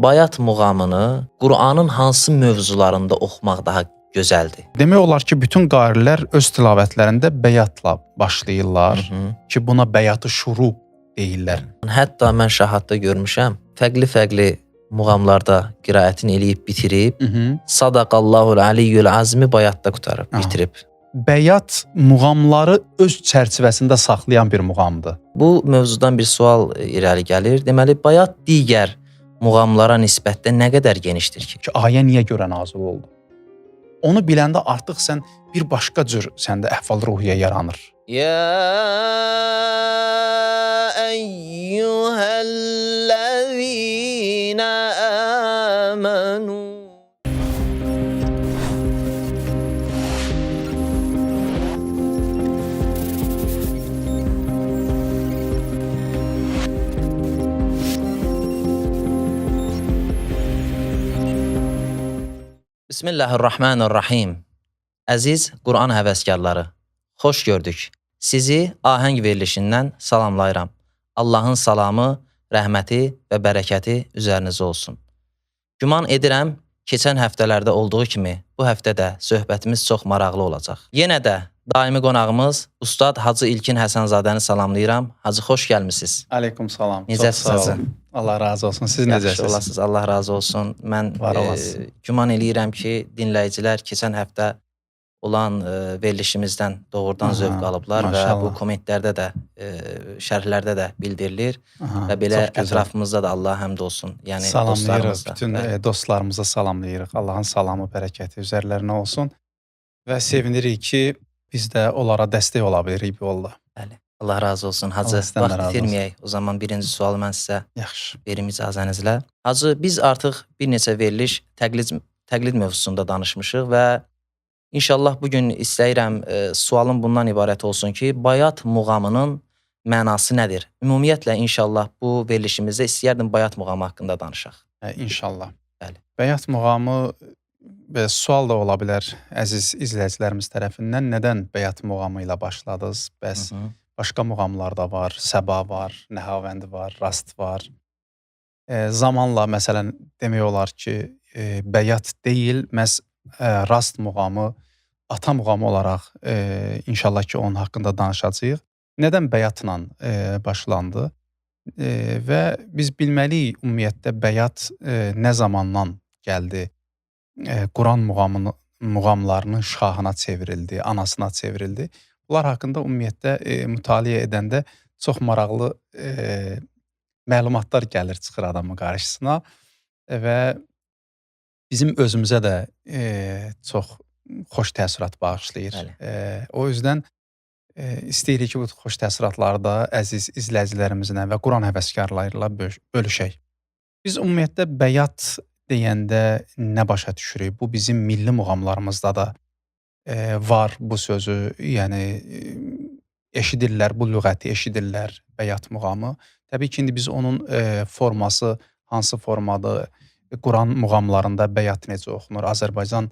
bayat muğamını Qur'anın hansı mövzularında oxumaq daha gözəldir? Demək olar ki, bütün qarilər öz tilavətlərində bəyatla başlayırlar ki, buna bəyatı şuru deyirlər. Hətta mən şahadda görmüşəm, fərqli-fərqli muğamlarda qiraətini eləyib bitirib, Sadaqallahul Aliyyul Azmi bayatda qutarıb, bitirib. Bəyat muğamları öz çərçivəsində saxlayan bir muğamdır. Bu mövzudan bir sual irəli gəlir. Deməli, bayat digər muğamlara nisbətdə nə qədər genişdir ki? Ayə niyə görə nazil oldu? Onu biləndə artıq sən bir başqa cür səndə əhval-ruhiyyə yaranır. Ya eyyuhellezine amenu. Bismillahirrahmanirrahim. Əziz Qur'an həvəskarları, xoş gördük. Sizi ahəng verilişindən salamlayıram. Allahın salamı, rəhməti və bərəkəti üzərinizə olsun. Güman edirəm, keçən həftələrdə olduğu kimi bu həftə də söhbətimiz çox maraqlı olacaq. Yenə də daimi qonağımız Ustad Hacı İlkin Həsənzadəni salamlayıram. Hacı, xoş gəlmisiniz. Aleyküm salam. Necəsiz Hacı? Allah razı olsun. Siz necəsiz? Yaxşı olasınız. Allah razı olsun. Mən güman eləyirəm ki, dinləyicilər keçən həftə olan verilişimizdən doğrudan zövq alıblar və bu kommentlərdə də, şərhlərdə də bildirilir və belə ətrafımızda da Allah həmd olsun. Yəni salamlayırıq, bütün dostlarımıza salamlayırıq. Allahın salamı, bərəkəti üzərlərinə olsun və sevinirik ki, biz də onlara dəstək ola bilirik bu yolda. Bəli. Allah razı olsun. Hacı, vaxt itirməyək. O zaman birinci sualı mən sizə verim icazənizlə. Hacı, biz artıq bir neçə veriliş təqlid mövzusunda danışmışıq və İnşallah bugün istəyirəm sualım bundan ibarət olsun ki, bayat muğamının mənası nədir? Ümumiyyətlə inşallah bu verilişimizdə istəyərdim bayat muğamı haqqında danışaq. İnşallah. Bəli. Bayat muğamı və sual da ola bilər əziz izləyicilərimiz tərəfindən. Nədən bayat muğamı ilə başladınız? Bəs başqa muğamlar da var, Səba var, Nəhavəndi var, Rast var. Zamanla məsələn demək olar ki, bayat deyil, məhz Rast muğamı, ata muğamı olaraq inşallah ki, onun haqqında danışacağıq. Nədən bəyatla başlandı? Və biz bilməliyik, ümumiyyətlə, bəyat nə zamandan gəldi? Quran muğamlarının şahına çevrildi, anasına çevrildi. Bunlar haqqında ümumiyyətlə mütaliə edəndə çox maraqlı məlumatlar gəlir, çıxır adamın qarşısına və bizim özümüzə də çox xoş təəssürat bağışlayır. O yüzdən istəyirik ki, bu xoş təəssüratları da əziz izləyicilərimizlə və Quran həvəskarlarıyla bölüşək. Biz ümumiyyətlə bəyat deyəndə nə başa düşürük? Bu bizim milli muğamlarımızda da var bu sözü, yəni eşidirlər, bu lüğəti eşidirlər, bəyat muğamı. Təbii ki, indi biz onun forması, hansı formadır? Quran muğamlarında bəyat necə oxunur, Azərbaycan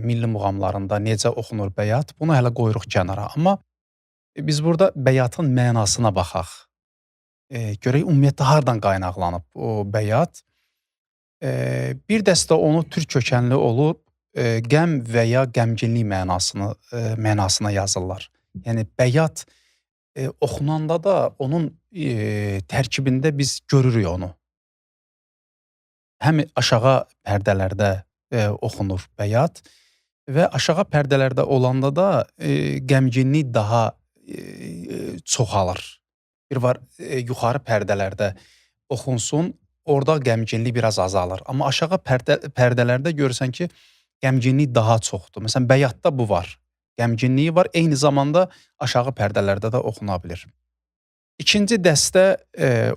milli muğamlarında necə oxunur bəyat, bunu hələ qoyuruq kənara. Amma biz burada bəyatın mənasına baxaq. Görək ümumiyyətlə hardan qaynaqlanıb o bəyat. Bir dəstə onu türk kökənli olub, qəm və ya qəmginlik mənasına yazırlar. Yəni bəyat oxunanda da onun tərkibində biz görürük onu. Həm aşağı pərdələrdə oxunur bəyat və aşağı pərdələrdə olanda da qəmginlik daha çoxalır. Bir var, yuxarı pərdələrdə oxunsun, orada qəmginlik biraz azalır. Amma aşağı pərdələrdə görürsən ki, qəmginlik daha çoxdur. Məsələn, bəyatda bu var. Qəmginliyi var, eyni zamanda aşağı pərdələrdə də oxuna bilir. İkinci dəstə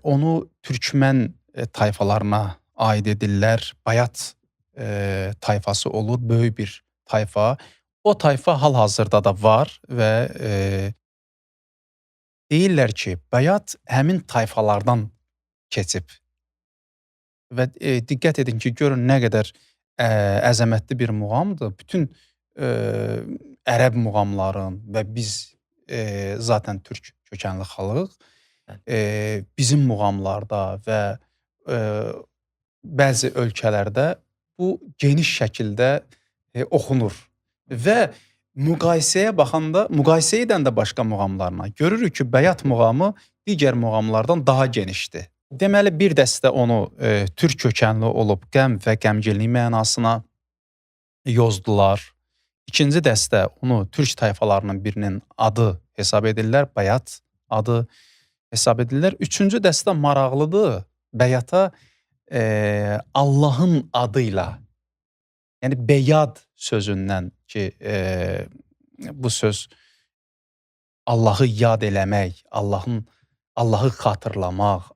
onu türkmən tayfalarına aid edirlər. Bayat tayfası olur, böyük bir tayfa. O tayfa hal-hazırda da var və deyirlər ki, bayat həmin tayfalardan keçib. Və diqqət edin ki, görün nə qədər əzəmətli bir muğamdır. Bütün ərəb muğamların və biz zaten türk kökənli xalıq bizim muğamlarda və bəzi ölkələrdə bu geniş şəkildə oxunur və müqayisəyə baxanda, müqayisə edən də başqa muğamlarla görürük ki, Bəyat muğamı digər muğamlardan daha genişdir. Deməli, bir dəstə onu türk kökənli olub qəm və qəmginlik mənasına yozdular. İkinci dəstə onu türk tayfalarının birinin adı hesab edirlər, Bəyat adı hesab edirlər. Üçüncü dəstə maraqlıdır, Bəyata Allahın adıyla, yəni Beyad sözündən ki, bu söz Allahı yad eləmək, Allahı xatırlamaq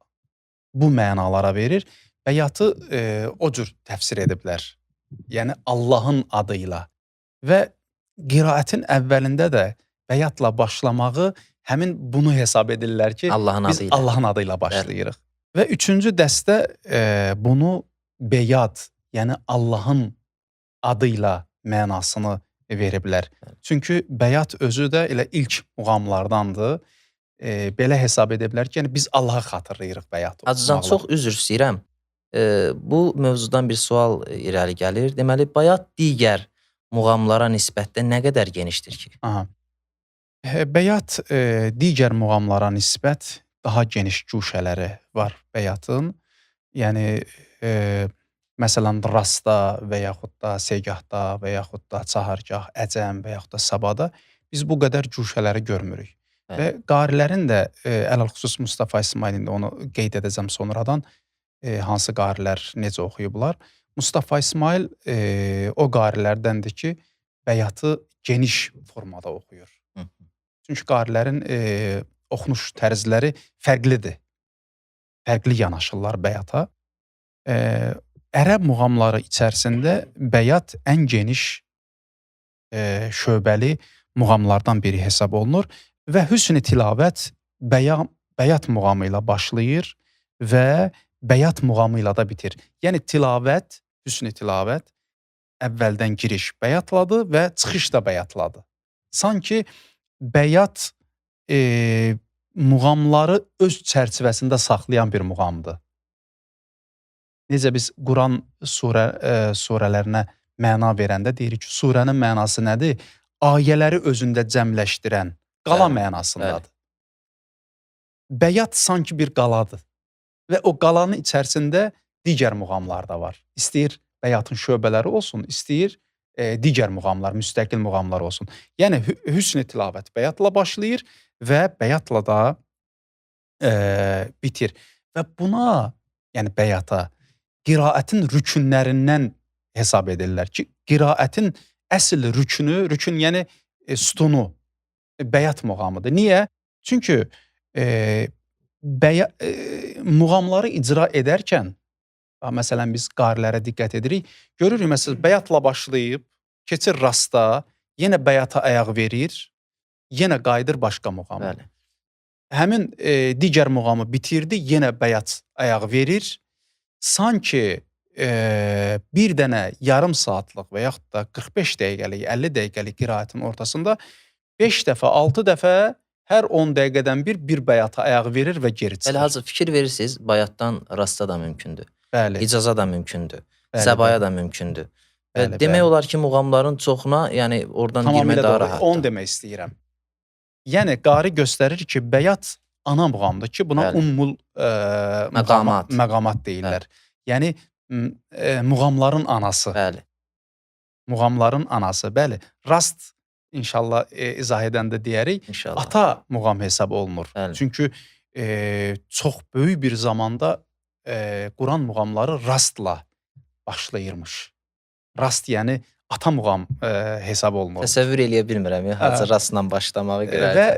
bu mənalara verir. Bəyatı o cür təfsir ediblər. Yəni Allahın adıyla və qiraətin əvvəlində də Bəyatla başlamağı həmin bunu hesab edirlər ki, biz Allahın adıyla başlayırıq. Və üçüncü dəstə bunu Beyad, yəni Allahın adıyla mənasını veriblər. Çünki Bəyat özü də elə ilk muğamlardandır. Belə hesab ediblər ki, yəni biz Allahı xatırlayırıq Bəyat. Hacıcan, çox üzr istəyirəm. Bu mövzudan bir sual irəli gəlir. Deməli, Bəyat digər muğamlara nisbətdə nə qədər genişdir ki? Aha. Bəyat digər muğamlara nisbət daha geniş güşələri var Bəyatın. Yəni, məsələn, Rasta və yaxud da Segahda və yaxud da Çahargah, Əcəm və yaxud da Sabada biz bu qədər güşələri görmürük. Və qarilərin də, ələlxüsus Mustafa İsmailin də onu qeyd edəcəm sonradan, hansı qarilər necə oxuyublar. Mustafa İsmail o qarilərdəndir ki, Bəyatı geniş formada oxuyur. Çünki qarilərin oxunuş tərzləri fərqlidir. Fərqli yanaşırlar Bəyata. Ərəb muğamları içərisində Bəyat ən geniş şöbəli muğamlardan biri hesab olunur və Hüsn-i Tilavət Bəyat muğamı ilə başlayır və Bəyat muğamı ilə da bitir. Yəni tilavət, Hüsn-i Tilavət əvvəldən giriş Bəyatladır və çıxış da Bəyatladır. Sanki Bəyat muğamları öz çərçivəsində saxlayan bir muğamdır. Necə biz Quran surələrinə məna verəndə deyirik ki, surənin mənası nədir? Ayələri özündə cəmləşdirən qala mənasındadır. Bəyat sanki bir qaladır və o qalanın içərisində digər muğamlar da var. İstəyir Bəyatın şöbələri olsun, istəyir digər muğamlar, müstəqil muğamlar olsun. Yəni, Hüsn-i Tilavət Bəyatla başlayır və Bəyatla da bitir. Və buna, yəni Bəyata, qiraətin rükünlərindən hesab edirlər ki, qiraətin əsl rükün yəni sütunu Bəyat muğamıdır. Niyə? Çünki muğamları icra edərkən, məsələn, biz qarilərə diqqət edirik, görürük, məsələn, Bəyatla başlayıb, keçir Rasta, yenə Bəyata ayaq verir, yenə qayıdır başqa muğamı. Həmin digər muğamı bitirdi, yenə Bəyat ayaq verir. Sanki bir dənə yarım saatlıq və yaxud da 45 dəqiqəlik, 50 dəqiqəlik qiraətin ortasında 5 dəfə, 6 dəfə hər 10 dəqiqədən bir Bəyata ayaq verir və geri çıxır. Elə hazır fikir verirsiniz, Bəyatdan Rasta da mümkündür. Bəli. İcaza da mümkündür. Səbaya da mümkündür. Və demək olar ki, muğamların çoxuna, yəni oradan girmək daha rahatdır. Onu demək istəyirəm. Yəni, qari göstərir ki, Bəyat ana muğamdır ki, buna ummul məqamat deyirlər. Yəni, muğamların anası. Bəli. Muğamların anası, bəli. Rast, inşallah izah edəndə deyərik, ata muğam hesab olunur. Çünki çox böyük bir zamanda Quran muğamları rastla başlayırmış. Rast yəni ata muğam hesab olunur. Təsəvvür eləyə bilmirəm, hacı rastla başlamağı qiraət. Və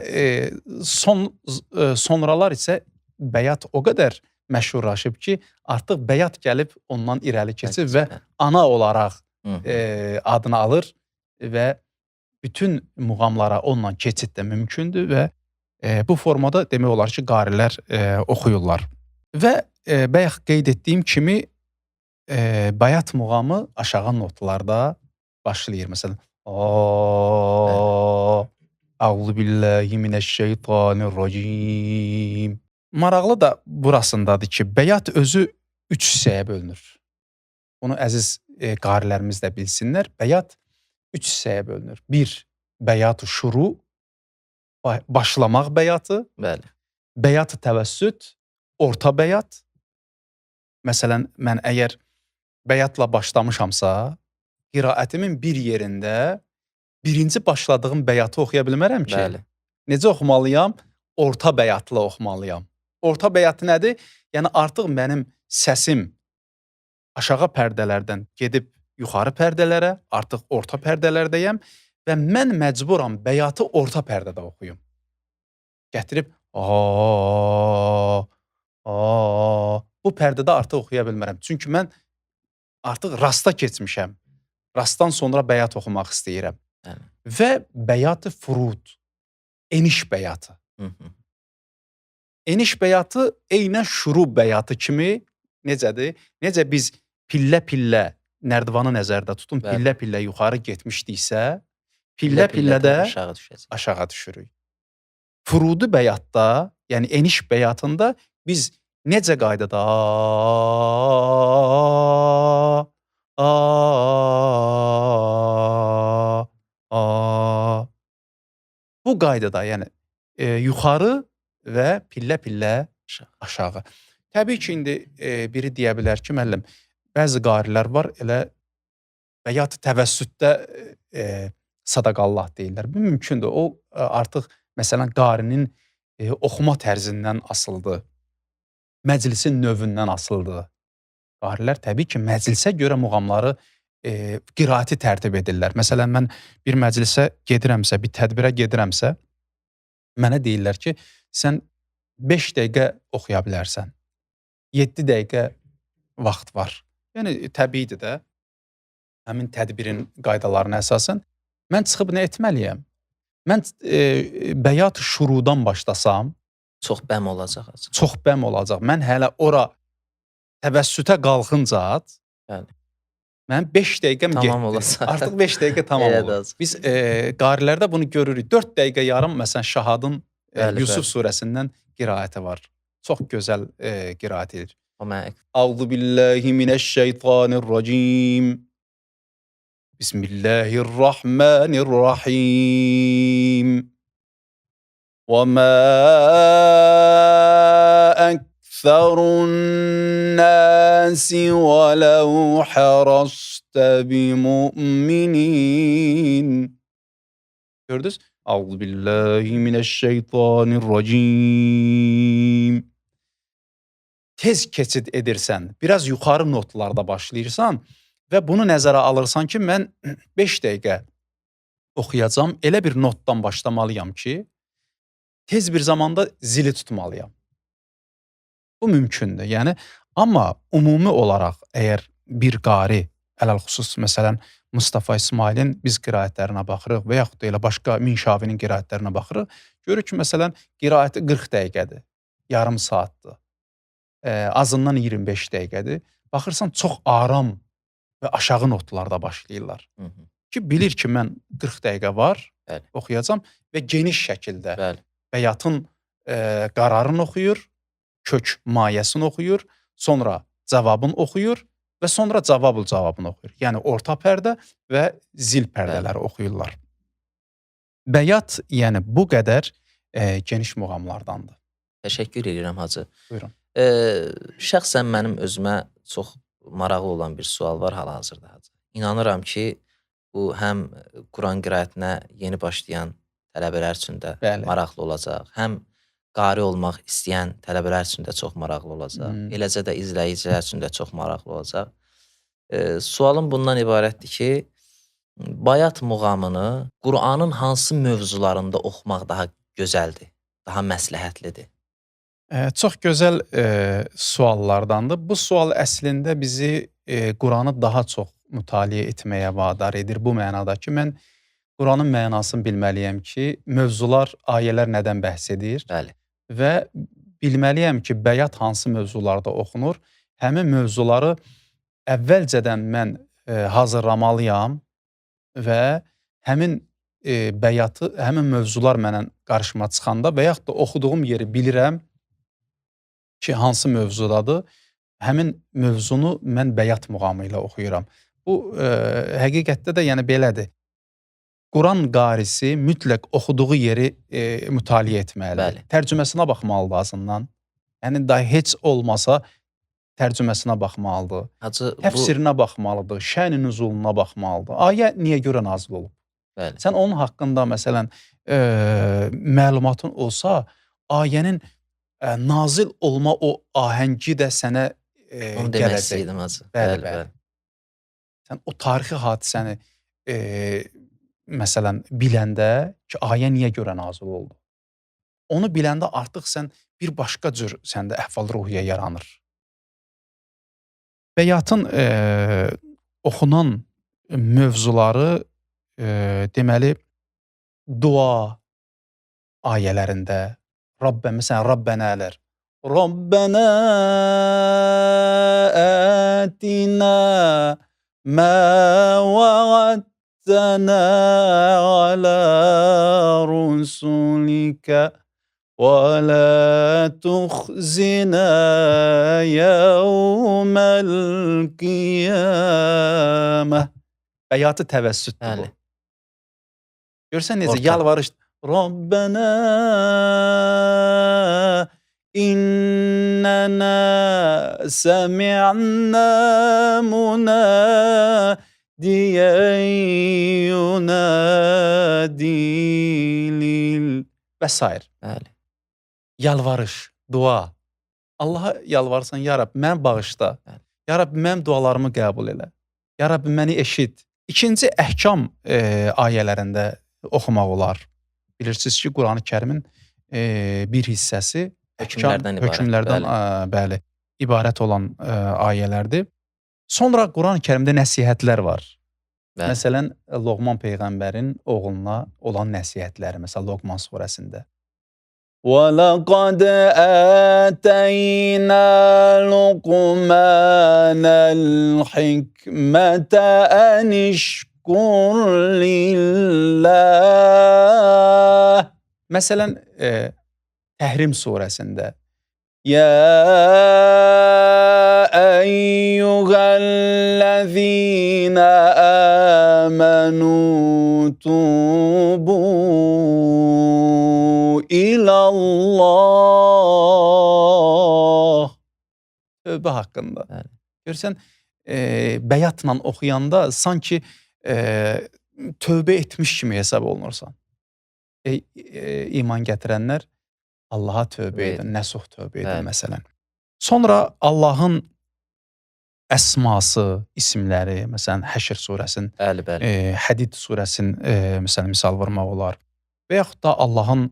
sonralar isə Bəyat o qədər məşhurlaşıb ki, artıq Bəyat gəlib ondan irəli keçir və ana olaraq adını alır və bütün muğamlara onunla keçid də mümkündür və bu formada demək olar ki, qarilər oxuyurlar. Və bayaq qeyd etdiyim kimi Bəyat muğamı aşağı notlarda başlayır. Məsələn, Əuzu billahi minəşşeytanirracim. Maraqlı da burasındadır ki, Bəyat özü 3 hissəyə bölünür. bunu əziz qarilərimiz də bilsinlər. Bəyat 3 hissəyə bölünür. 1. Bəyat-ı şuru, başlamaq bəyatı. Bəli. Bəyat-ı təvəssüt, orta bəyat. Məsələn, mən əgər bəyatla başlamışamsa, qiraətimin bir yerində birinci başladığım bəyatı oxuya bilmərəm ki. Bəli. Necə oxumalıyam? Orta bəyatla oxumalıyam. Orta bəyatı nədir? Yəni artıq mənim səsim aşağı pərdələrdən gedib yuxarı pərdələrə, artıq orta pərdələrdəyəm və mən məcburam bəyatı orta pərdədə oxuyum. Gətirib bu pərdədə artıq oxuya bilmərəm. Çünki mən artıq rasta keçmişəm. Rastdan sonra bəyat oxumaq istəyirəm. Bəli. Və bəyat-ı furud, eniş bəyatı. Eniş bəyatı eynən şuru bəyatı kimi necədir? Necə biz pillə-pillə nərdivanı nəzərdə tutun, Bəli. pillə-pillə yuxarı getmişdiksə, pillə-pillə də aşağı düşürük. Furudu bəyatda, yəni eniş bəyatında biz necə qaydada bu qaydada, yəni yuxarı və pillə-pillə aşağı. Təbii ki, indi biri deyə bilər ki, müəllim, bəzi qarilər var, elə bəyat təvəssüddə sadaqallah deyirlər. Bu mümkündür. O artıq məsələn qarinin oxuma tərzindən asılıdır. Məclisin növündən asılıdır. Qarilər təbii ki, məclisə görə muğamları qiraəti tərtib edirlər. Məsələn, mən bir məclisə gedirəmsə, bir tədbirə gedirəmsə, mənə deyirlər ki, sən 5 dəqiqə oxuya bilərsən. 7 dəqiqə vaxt var. Yəni təbiidir də. Həmin tədbirin qaydalarına əsasən mən çıxıb nə etməliyəm? Mən bəyat şurudan başlasam, çox bəm olacaq. Çox bəm olacaq. Mən hələ ora təvəssütə qalxınca, bəli. Mən 5 dəqiqəm getdi. Tamam olacaq. Artıq 5 dəqiqə tamam olur. Biz qarilərdə bunu görürük. 4 dəqiqə yarım məsələn Şahadın Yusuf surəsindən qiraəti var. Çox gözəl qiraət edir. Əuzu billahi minəşşeytanirracim. Bismillahirrahmanirrahim. Və mə əksərun nəsi və ləv hərəstə bimü'minin. Gördünüz? Əuzu billahi minəşşeytanirracim. Tez keçid edirsən, biraz yuxarı notlarda başlayırsan və bunu nəzərə alırsan ki, mən 5 dəqiqə oxuyacam, elə bir notdan başlamalıyam ki, tez bir zamanda zili tutmalıyam. Bu mümkündür. Yəni, amma ümumi olaraq əgər bir qari, ələlxüsus məsələn Mustafa İsmailin biz qiraətlərinə baxırıq və yaxud da elə başqa Minşavinin qiraətlərinə baxırıq, görürük ki, məsələn, qiraəti 40 dəqiqədir, yarım saatdır. Azından 25 dəqiqədir. Baxırsan, çox aram və aşağı notlarda başlayırlar. Ki, bilir ki, mən 40 dəqiqə var, oxuyacam və geniş şəkildə bəyatın qararını oxuyur, kök mayəsini oxuyur, sonra cavabını oxuyur və sonra cavabını oxuyur. Yəni, orta pərdə və zil pərdələri oxuyurlar. Bəyat, yəni bu qədər geniş muğamlardandır. Təşəkkür edirəm, Hacı. Buyurun. Şəxsən mənim özümə çox maraqlı olan bir sual var hal-hazırda, Hacı. İnanıram ki, bu həm Quran qiraətinə yeni başlayan tələbələr üçün də maraqlı olacaq, həm qari olmaq istəyən tələbələr üçün də çox maraqlı olacaq, eləcə də izləyicilər üçün də çox maraqlı olacaq. Sualım bundan ibarətdir ki, bayat muğamını Quranın hansı mövzularında oxumaq daha gözəldir, daha məsləhətlidir? Çox gözəl suallardandır. Bu sual əslində bizi Quranı daha çox mütaliə etməyə vadar edir. Bu mənada ki, mən Quranın mənasını bilməliyəm ki, mövzular, ayələr nədən bəhs edir? Bəli. Və bilməliyəm ki, bəyat hansı mövzularda oxunur. Həmin mövzuları əvvəlcədən mən hazırlamalıyam və həmin bəyatı, həmin mövzular mənə qarşıma çıxanda və yaxud da oxuduğum yeri bilirəm ki, hansı mövzudadır. həmin mövzunu mən bəyat muğamı ilə oxuyuram. Bu həqiqətdə də yəni belədir. Quran qarisi mütləq oxuduğu yeri mütaliə etməlidir. Bəli. Tərcüməsinə baxmalıdır azından. Yəni dahi heç olmasa tərcüməsinə baxmalıdır. Hacı, Təfsirinə baxmalıdır, şən-i nüzuluna baxmalıdır. Ayə niyə görə nazil olub? Bəli. Sən onun haqqında məsələn məlumatın olsa, ayənin nazil olma o ahəngi də sənə Onu demək gələcək. istəyirdim hacı. Bəli, bəli. Sən o tarixi hadisəni məsələn biləndə ki, ayə niyə görə nazil oldu? Onu biləndə artıq sən bir başqa cür səndə əhval-ruhiyyə yaranır. Bəyatın oxunan mövzuları deməli dua ayələrində məsələn Rabbənələr. Rabbənə ətinə mə vəəddənə alə rusulikə və lə tuxzinə yevməl qiyamə. Bəyatı təvəssüddür bu. Görsən necə yalvarış. Rabbənə innənə səmi'nə munədiyən yunədilil və s. Bəli. Yalvarış, dua. Allaha yalvarsan, ya Rab, mən bağışla. Bəli. Ya Rab, mənim dualarımı qəbul elə. Ya Rab, məni eşit. İkinci əhkam ayələrində oxumaq olar. Bilirsiniz ki, Qurani-Kərimin bir hissəsi hökmlərdən bəli, ibarət olan ayələrdir. Sonra Qurani-Kərimdə nəsihətlər var. Bəli. Məsələn, Loğman Peyğəmbərin oğluna olan nəsihətləri, məsələn, Loğman surəsində. وَلَقَدْ آتَيْنَا لُقْمَانَ الْحِكْمَةَ أَنِ اشْكُرْ لِلَّهِ. Məsələn, Təhrim surəsində يَا أَيُّهَا الَّذِينَ آمَنُوا تُوبُوا إِلَى اللّٰهِ. Tövbə haqqında. Bəli. Görsən, bəyatla oxuyanda sanki tövbə etmiş kimi hesab olunursan. İman gətirənlər Allaha tövbə edin, nəsuh tövbə edin məsələn. Sonra Allahın əsması, isimləri, məsələn Həşr surəsinin, Hədid surəsinin məsələn misal vurmaq olar. Və yaxud da Allahın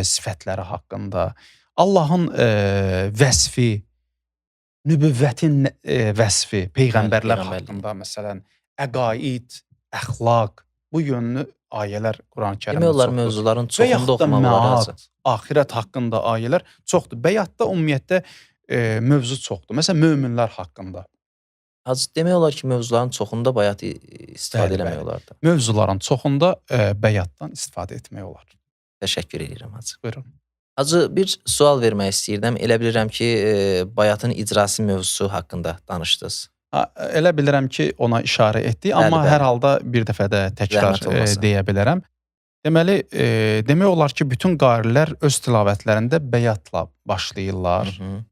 sifətləri haqqında, Allahın vəsfi, nübüvvətin vəsfi, peyğəmbərlər haqqında məsələn, əqaid, əxlaq, bu yönlü ayələr Quran-Kərimdə çoxdur. Demək olar mövzuların çoxunda oxumaq olar. Və yaxud da məad, axirət haqqında ayələr çoxdur. Bəyatda ümumiyyətlə mövzu çoxdur. Məsələn, möminlər haqqında. Hacı, demək olar ki, mövzuların çoxunda bəyatı istifadə eləmək olar da. Mövzuların çoxunda bəyatdan istifadə etmək olar. Təşəkkür edirəm hacı. Buyurun. Hacı, bir sual vermək istəyirdim. Elə bilirəm ki, bəyatın icrası mövzusu haqqında danışdınız. Elə bilirəm ki, ona işarə etdik, amma hər halda bir dəfə də təkrar deyə bilərəm. Deməli, demək olar ki, bütün qarilər öz tilavətlərində bəyatla başlayırlar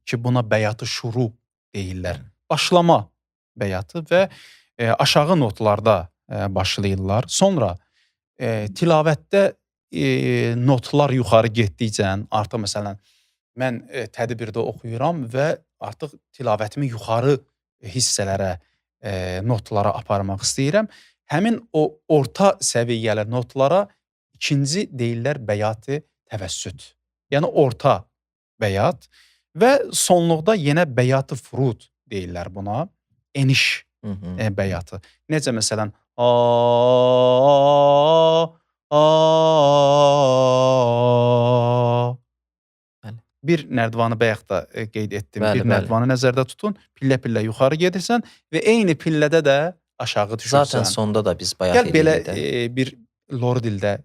ki, buna bəyatı şuru deyirlər. Başlama bəyatı və aşağı notlarda başlayırlar. Sonra tilavətdə notlar yuxarı getdikcə, artıq məsələn, mən tədbirdə oxuyuram və artıq tilavətimi yuxarı hissələrə, notlara aparmaq istəyirəm. Həmin o orta səviyyəli notlara ikinci deyirlər bəyatı təvəssüt. Yəni orta bəyat və sonluqda yenə bəyatı furud deyirlər buna. Eniş bəyatı. Necə məsələn bir nərdvanı bayaq da qeyd etdim. Bir nərdvanı nəzərdə tutun, pillə-pillə yuxarı gedirsən və eyni pillədə də aşağı düşürsən. Zaten sonda da biz bayaq edirik. Gəl belə bir lor dildə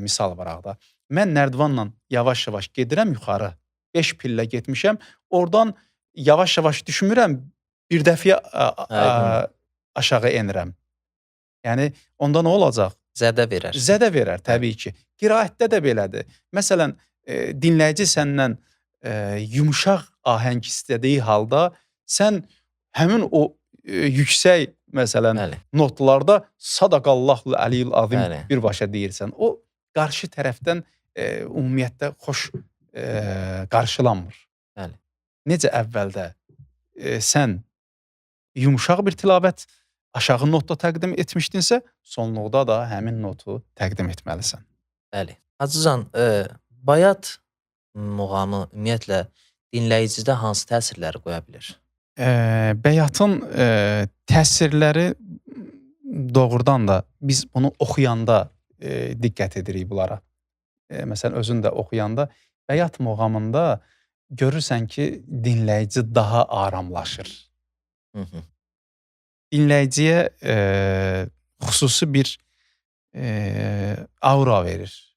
misal var ağda. Mən nərdvanla yavaş-yavaş gedirəm yuxarı. 5 pillə getmişəm. Oradan yavaş-yavaş düşmürəm, bir dəfəyə Aydındır. aşağı enirəm. Yəni onda nə olacaq? Zədə verər. Zədə verər təbii ki. Qiraətdə də belədir. Məsələn, dinləyici səndən yumşaq ahəng istədiyi halda sən həmin o yüksək məsələn Bəli. notlarda sadaqallahul əliyil azim Bəli. birbaşa deyirsən. O qarşı tərəfdən ümumiyyətlə xoş qarşılanmır. Bəli. Necə əvvəldə sən yumşaq bir tilavət aşağı notda təqdim etmişdinsə, sonluqda da həmin notu təqdim etməlisən. Bəli. Hacıcan, bayat muğamı ümumiyyətlə dinləyicidə hansı təsirləri qoya bilir? Bəyatın təsirləri doğrudan da biz bunu oxuyanda diqqət edirik bunlara. Məsələn, özün də oxuyanda bəyat muğamında görürsən ki, dinləyici daha aramlaşır. Hı -hı. Dinləyiciyə xüsusi bir aura verir.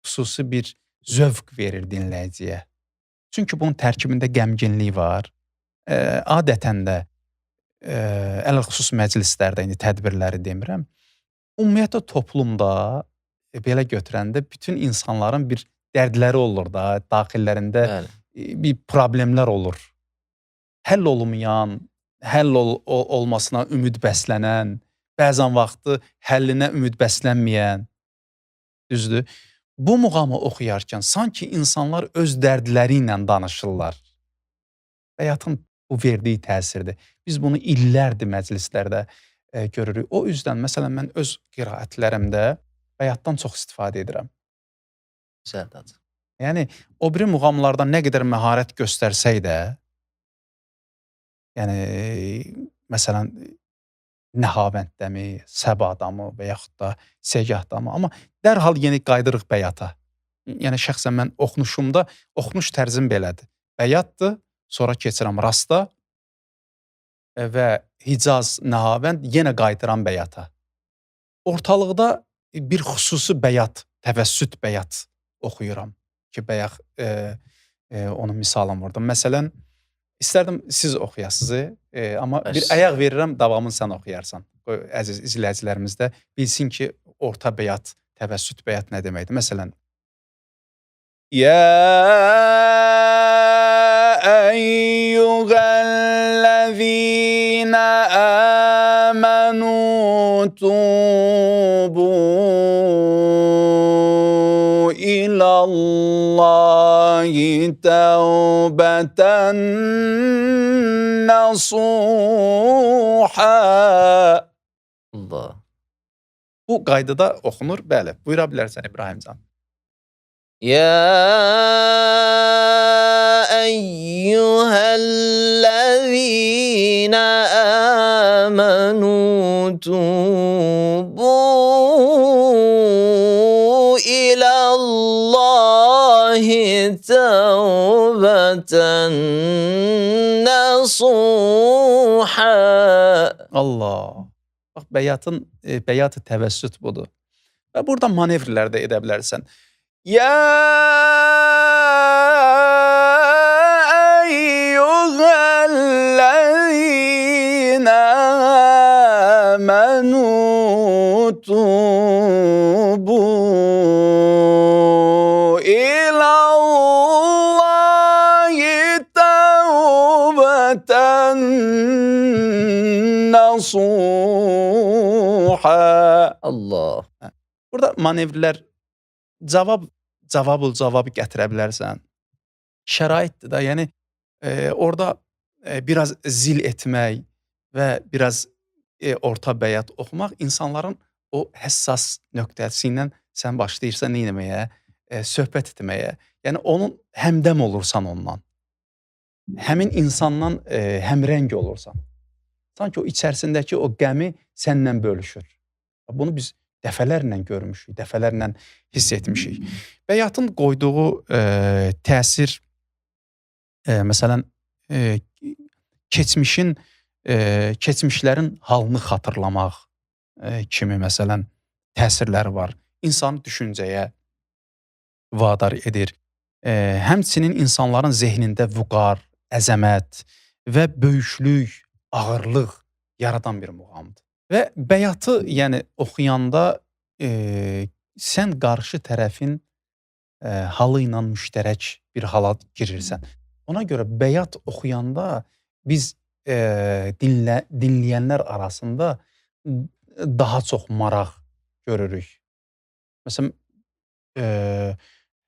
Xüsusi bir zövq verir dinləyiciyə. Çünki bunun tərkibində qəmginlik var. Adətən də ələlxüsus məclislərdə, indi tədbirləri demirəm, ümumiyyətlə toplumda belə götürəndə bütün insanların bir dərdləri olur da, daxillərində bir problemlər olur. Həll olunmayan, həll olmasına ümid bəslənən, bəzən vaxtı həllinə ümid bəslənməyən, düzdür? Bu muğamı oxuyarkən sanki insanlar öz dərdləri ilə danışırlar. Bəyatın bu verdiyi təsirdir. Biz bunu illərdir məclislərdə görürük. O üzdən, məsələn, mən öz qiraətlərimdə bəyatdan çox istifadə edirəm. Gözəldir. Yəni, o biri muğamlarda nə qədər məharət göstərsək də, yəni, məsələn, Nəhabəndəmi, Səbadamı və yaxud da Segahdammı, amma dərhal yeni qaydırıq bəyata. Yəni, şəxsən mən oxunuşumda, oxunuş tərzim belədir. Bəyatdır, sonra keçirəm rasta və Hicaz, Nəhabənd yenə qaydıram bəyata. Ortalıqda bir xüsusi bəyat, təvəssüt bəyat oxuyuram ki, bayaq onun misalını vurdum. Məsələn, İstərdim siz oxuyasınız, amma bir əyaq verirəm, davamını sən oxuyarsan. Əziz izləyicilərimiz də bilsin ki, orta bəyat, təvəssüt bəyat nə deməkdir. Məsələn, يا أيها الذين آمنوا توبوا إلى الله توبة نصوحا. Allah. Bu qaydada oxunur, bəli. Buyura bilərsən İbrahimcan. يا أيها الذين آمنوا توبوا إلى الله توبة نصوحا. Allah. Bax, bəyat-ı təvəssüt budur. Və burada manevrlər də edə bilərsən. يا أيها الذين آمنوا توبوا إلى الله توبة نصوحا. Allah. Burada manevrlər cavab gətirə bilərsən. Şəraitdir da, yəni orada biraz zil etmək və biraz orta bəyat oxumaq insanların o həssas nöqtəsi ilə sən başlayırsan nə etməyə, söhbət etməyə. Yəni onun həmdəm olursan ondan. Həmin insandan həmrəng olursan. Sanki o içərisindəki o qəmi səndən bölüşür. Bunu biz dəfələrlə görmüşük, dəfələrlə hiss etmişik. Bəyatın qoyduğu təsir, məsələn, keçmişlərin halını xatırlamaq kimi, məsələn, təsirləri var. İnsanı düşüncəyə vadar edir. Həmçinin insanların zehnində vüqar, əzəmət və böyüklük, ağırlıq yaradan bir muğamdır. Və bəyatı, yəni oxuyanda sən qarşı tərəfin halı ilə müştərək bir hala girirsən. Ona görə bəyat oxuyanda biz dinləyənlər arasında daha çox maraq görürük. Məsələn,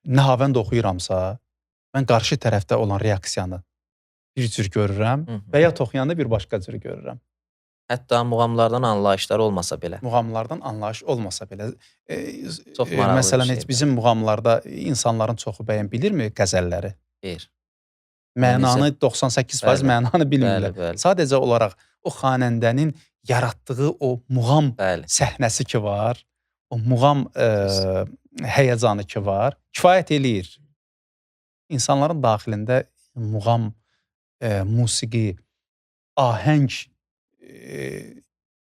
Nəhavənd oxuyuramsa, mən qarşı tərəfdə olan reaksiyanı bir cür görürəm, bəyat oxuyanda bir başqa cür görürəm. Hətta muğamlardan anlayışlar olmasa belə. Muğamlardan anlayış olmasa belə. Çox maraqlı Məsələn, bir heç şeydir. bizim muğamlarda insanların çoxu bilirmi qəzəlləri? Deyir. Mənanı 98% mənanı bilmirlər. Bəli. Sadəcə olaraq o xanəndənin yaratdığı o muğam Bəli. səhnəsi ki var, o muğam həyəcanı ki var, kifayət eləyir. İnsanların daxilində muğam, musiqi, ahəng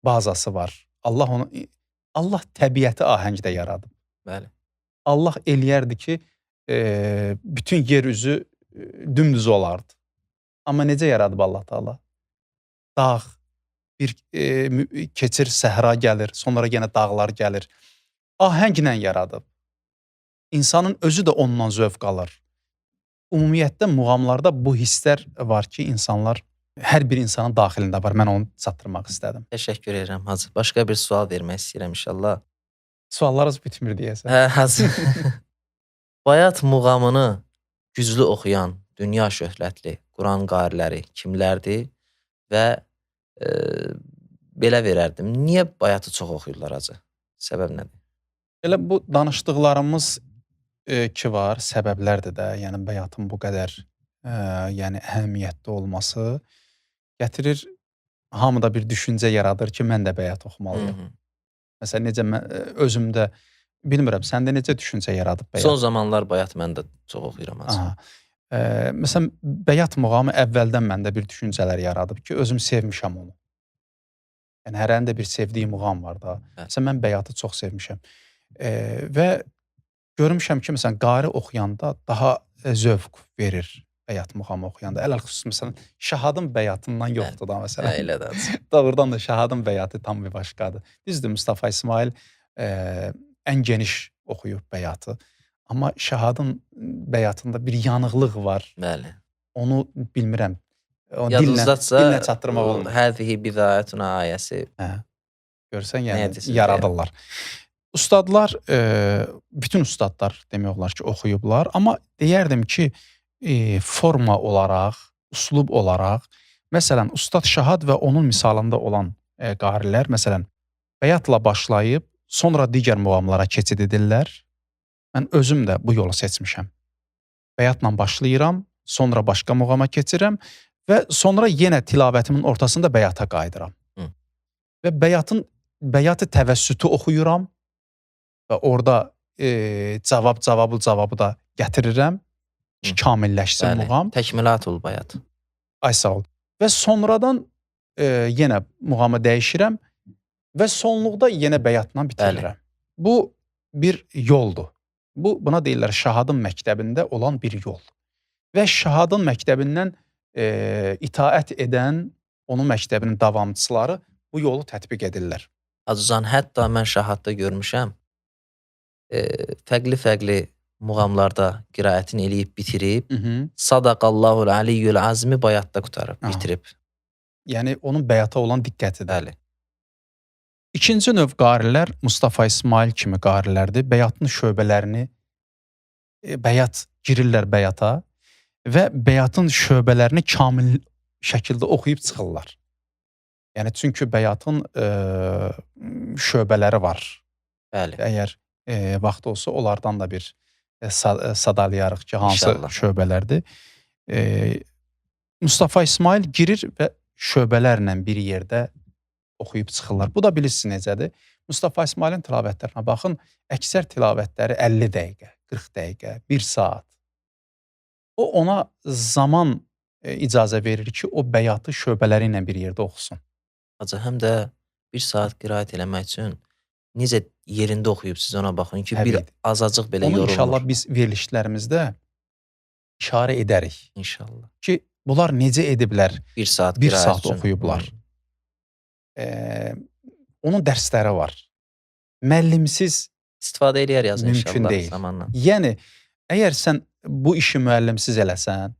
bazası var. Allah təbiəti ahəngdə yaradıb. Bəli. Allah eləyərdi ki, bütün yer üzü dümdüz olardı. Amma necə yaradıb Allah Taala? Dağ, bir keçir, səhra gəlir, sonra yenə dağlar gəlir. Ahənglə yaradıb. İnsanın özü də ondan zövq alır. Ümumiyyətlə muğamlarda bu hisslər var ki, insanlar hər bir insanın daxilində var. Mən onu çatdırmaq istədim. Təşəkkür edirəm Hacı. Başqa bir sual vermək istəyirəm inşallah. Suallarınız bitmir deyəsən. Hacı. Bayat muğamını güclü oxuyan, dünya şöhrətli Quran qariləri kimlərdir və belə verərdim. Niyə bayatı çox oxuyurlar Hacı? Səbəb nədir? Elə bu danışdıqlarımız ki var, səbəblərdir də, yəni bəyatın bu qədər yəni əhəmiyyətli olması gətirir, hamıda bir düşüncə yaradır ki, mən də bəyat oxumalıyam. Məsələn, necə mən özümdə, bilmirəm, səndə necə düşüncə yaradıb bəyat? Son zamanlar bayat mən də çox oxuyuram Hacı. Məsələn, bəyat muğamı əvvəldən məndə bir düşüncələr yaradıb ki, özüm sevmişəm onu. Yəni, hərəndə bir sevdiyi muğam var da. Məsələn, mən bəyatı çox sevmişəm. Və görmüşəm ki, məsələn, qari oxuyanda daha zövq verir bəyat muğamı oxuyanda. Ələl-xüsus, məsələn, Şahadın bəyatından yoxdur da, məsələn. Elə də. Doğrudan da Şahadın bəyatı tam bir başqadır. Düzdür, Mustafa İsmail ən geniş oxuyub bəyatı. Amma Şahadın bəyatında bir yanıqlıq var. Bəli. Onu bilmirəm. Yadınızdadsa, çatdırmaq olmur. Həzihi bidayətuna ayəsi. Görsən, yəni yaradırlar. Ustadlar, bütün ustadlar demək olar ki, oxuyublar. Amma deyərdim ki, forma olaraq, üslub olaraq, məsələn, Ustad Şahad və onun misalında olan qarilər, məsələn, bəyatla başlayıb, sonra digər muğamlara keçid edirlər. Mən özüm də bu yolu seçmişəm. Bəyatla başlayıram, sonra başqa muğama keçirəm və sonra yenə tilavətimin ortasında bəyata qayıdıram. Və bəyatı təvəssütü oxuyuram və orada cavabı da gətirirəm ki, kamilləşsin muğam. Təkmilat ol bəyat. Ay sağ ol. Və sonradan yenə muğamı dəyişirəm və sonluqda yenə bəyatla bitirirəm. Bu bir yoldur. Buna deyirlər Şahadın məktəbində olan bir yol. Və Şahadın məktəbindən itaət edən onun məktəbinin davamçıları bu yolu tətbiq edirlər. Hacıcan, hətta mən Şahadda görmüşəm, fərqli muğamlarda qiraətini eləyib bitirib, Sadaqallahul aliyyul azmi bayatda qutarıb, bitirib. Yəni, onun bəyata olan diqqətidir. İkinci növ qarilər Mustafa İsmail kimi qarilərdir. Bəyatın şöbələrini, girirlər bəyata və bəyatın şöbələrini kamil şəkildə oxuyub çıxırlar. Yəni, çünki bəyatın şöbələri var. Əgər vaxt olsa, onlardan da bir sadalayarıq ki, hansı şöbələrdir. Mustafa İsmail girir və şöbələrlə bir yerdə oxuyub çıxırlar. Bu da bilirsiniz necədir. Mustafa İsmailin tilavətlərinə baxın, əksər tilavətləri 50 dəqiqə, 40 dəqiqə, 1 saat. O, ona zaman icazə verir ki, o bəyatı şöbələri ilə bir yerdə oxusun. Hacı, həm də 1 saat qiraət eləmək üçün necə yerində oxuyub siz ona baxın ki, bir azacıq belə yorulmur. Onu inşallah biz verilişlərimizdə işarə edərik. İnşallah. Ki, bunlar necə ediblər? 1 saat, 1 bir ay saat üçün. oxuyublar. Onun dərsləri var. Müəllimsiz İstifadə eləyər yazın mümkün inşallah deyil. zamanla. Yəni, əgər sən bu işi müəllimsiz eləsən,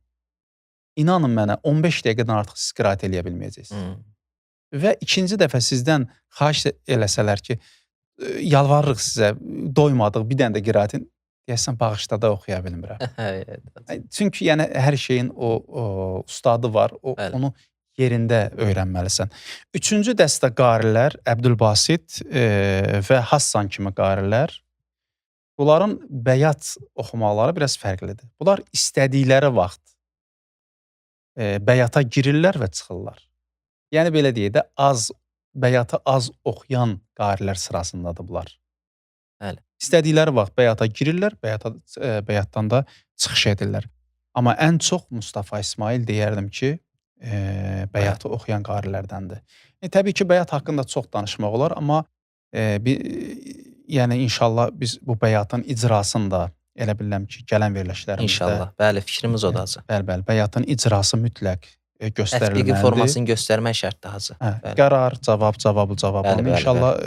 inanın mənə 15 dəqiqədən artıq siz qiraət eləyə bilməyəcəksiniz. Və ikinci dəfə sizdən xahiş eləsələr ki, yalvarırıq sizə, doymadıq, bir dənə də qiraətin, deyəsən bağışda da oxuya bilmirəm. Çünki yəni hər şeyin o ustadı var, onu yerində öyrənməlisən. Üçüncü dəstə qarilər, Əbdülbasit və Hassan kimi qarilər, bunların bəyat oxumaqları biraz fərqlidir. Bunlar istədikləri vaxt bəyata girirlər və çıxırlar. Yəni belə deyək də, bəyatı az oxuyan qarilər sırasındadırlar. Bəli. İstədikləri vaxt bəyata girirlər, bəyatdan da çıxış edirlər. Amma ən çox Mustafa İsmail deyərdim ki, bəyatı oxuyan qarilərdəndir. Təbii ki, bəyat haqqında çox danışmaq olar, amma yəni inşallah biz bu bəyatın icrasını da elə bilirəm ki, gələn verilişlərimizdə. İnşallah. Bəli, fikrimiz odur. Bəli, bəyatın icrası mütləq göstərilməlidir. Tətbiqi formasını göstərmək şərtdir hacı. Qərar, cavab. İnşallah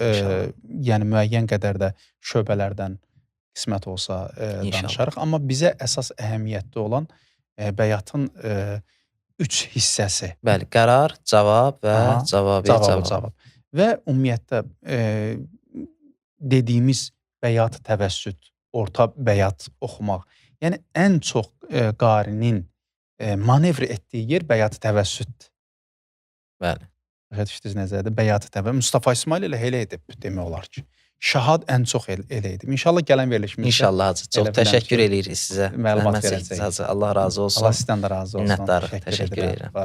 yəni müəyyən qədər də şöbələrdən qismət olsa danışarıq. Amma bizə əsas əhəmiyyətli olan bəyatın 3 hissəsi. Bəli, qərar, cavab və cavab. Və ümumiyyətlə dediyimiz bəyat təvəssüd, orta bəyat oxumaq. Yəni ən çox qarinin manevr etdiyi yer bəyat təvəssüddir. Bəli. Başa düşdünüz necədir? Bəyat təvəssüd. Mustafa İsmail elə edib demək olar ki. Şahad ən çox elə edib. İnşallah gələn verilişimizdə. İnşallah hacı. Çox təşəkkür edirik sizə. Məlumat verəcəyik. Allah razı olsun. Allah sizdən də razı olsun. Minnətdarıq. Təşəkkür edirəm.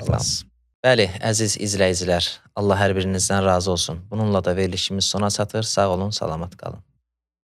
Bəli, əziz izləyicilər, Allah hər birinizdən razı olsun. Bununla da verilişimiz sona çatır. Sağ olun, salamat qalın.